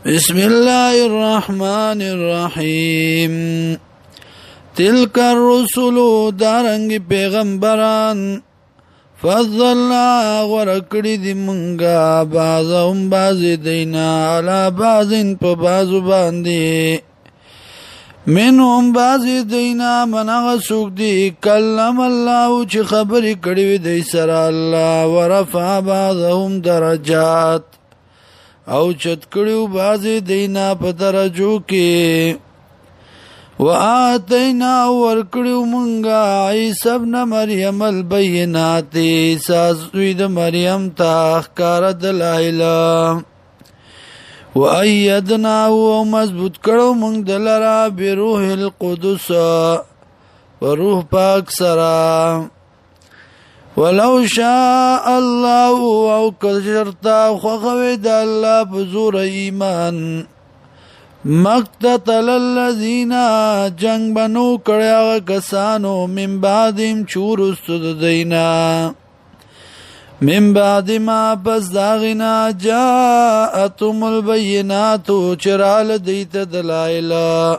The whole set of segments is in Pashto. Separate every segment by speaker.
Speaker 1: بسم الله الرحمن الرحیم. تلک الرسل دارنگ پیغمبران فضلنا ورکڑی دی منگا بعضهم بعضی دینا علا بعضین پا بعضو باندی منهم بعضی دینا مناغ سوک دی کلم اللہ چی خبری کڑیوی دی سر اللہ ورفع بعضهم درجات او چت کړیو بازی دینا په درجو کې وآتینا ورکړیو مونږه عیسی ابن مریم البینات عیسی د مریم ته ښکاره دلایل وایدنا او مضبوط کړو مونږ دلرا بروح القدس وروح پاک سره ولو شاء الله او کشرتا خوخوی دا اللہ بزور ایمان مقتتل الذین جنگ بنو کڑیا کسانو من بعدیم چورستد دینا من بعد ما پس داغنا جاءتم البیناتو چرال دیت دلائلہ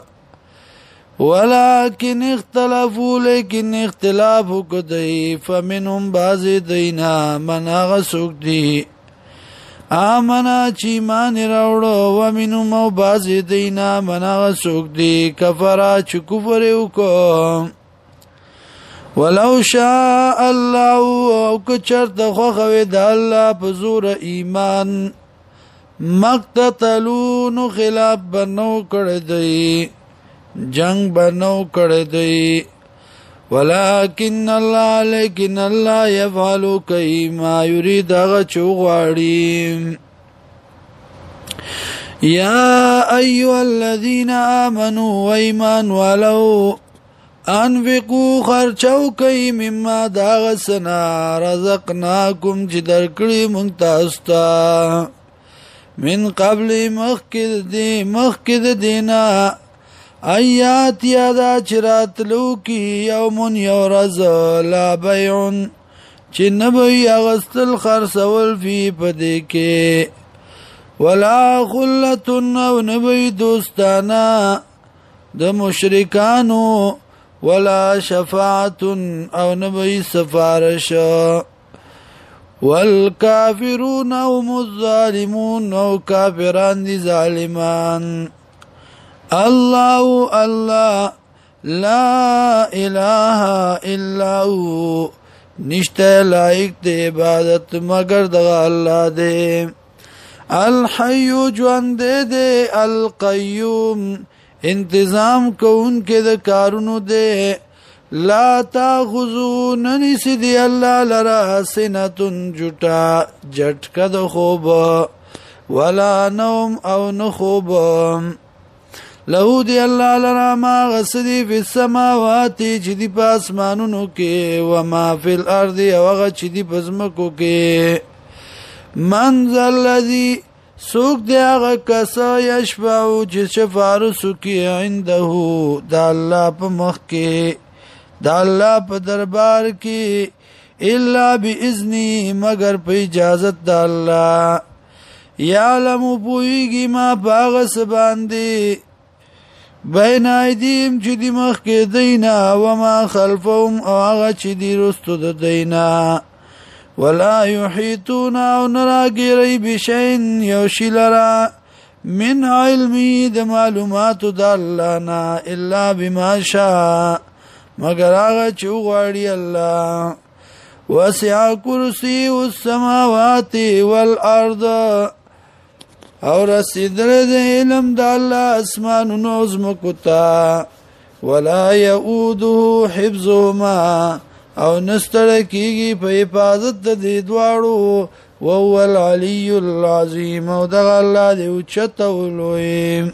Speaker 1: ولكن اختلفوا لیکن اختلاف کدئی فمنهم بعضی دینا من آغسوک دی آمنا چی مانی روڑو ومنهم او بعضی دینا من آغسوک دی کفرا چی کفریو کو ولو شاء اللہ او کچرت خوخوی دا اللہ پزور ایمان مقتتلون خلاف بنو کردئی جنگ بنو کردئی ولیکن اللہ لیکن اللہ یفعلو کئی ما یرید اغا چوغواری یا ایوہ الذین آمنوا ویمان ولو انفقو خرچو کئی مما داغسنا رزقناکم چی درکڑی منتاستا من قبل مخکد دینا آیات یادا چراتلو کی یومن یورز لا بیعن چی نبی اغسطل خرسول فی پدیکے ولا خلتن او نبی دوستانا د مشرکانو ولا شفاعتن او نبی سفارش والکافرون هم الظالمون او کافران دی ظالمان اللہ اللہ لا الہ الا ہو نشتے لائق دے عبادت مگر دغا اللہ دے الحی جوان دے القیوم انتظام کو ان کے دکارنو دے لا تاخذو ننسی دی اللہ لرا سنتن جٹا جٹکا دا خوب ولا نوم او نخوب لہو دی اللہ لرا ما غصدی فی السماواتی چی دی پاسمانونو کے وما فی الارض اوغا چی دی پزمکو کے منزل لذی سوک دی آغا کسا یشفعو چی شفارسو کی عندہو دا اللہ پا مخ کے دا اللہ پا دربار کی اللہ بی اذنی مگر پا اجازت دا اللہ یعلمو پوئیگی ما پاغس باندی بین ایدیم چی دی مخ کے دینا وما خلفهم او آغا چی دی رستو دا دینا ولا یحیطونا او نراگی ری بشین یوشی لرا من علمی دا معلوماتو دا اللہ نا الا بما شاء مگر آغا چی اغواری اللہ وسع کرسی السماوات والارض اور رسیدر دے علم دا اللہ اسمان نوزم کتا ولا یعودو حفظهما او نسترکیگی پا حفاظت دے دوارو وهو العلی العظیم او دا اللہ دے اچتا ولویم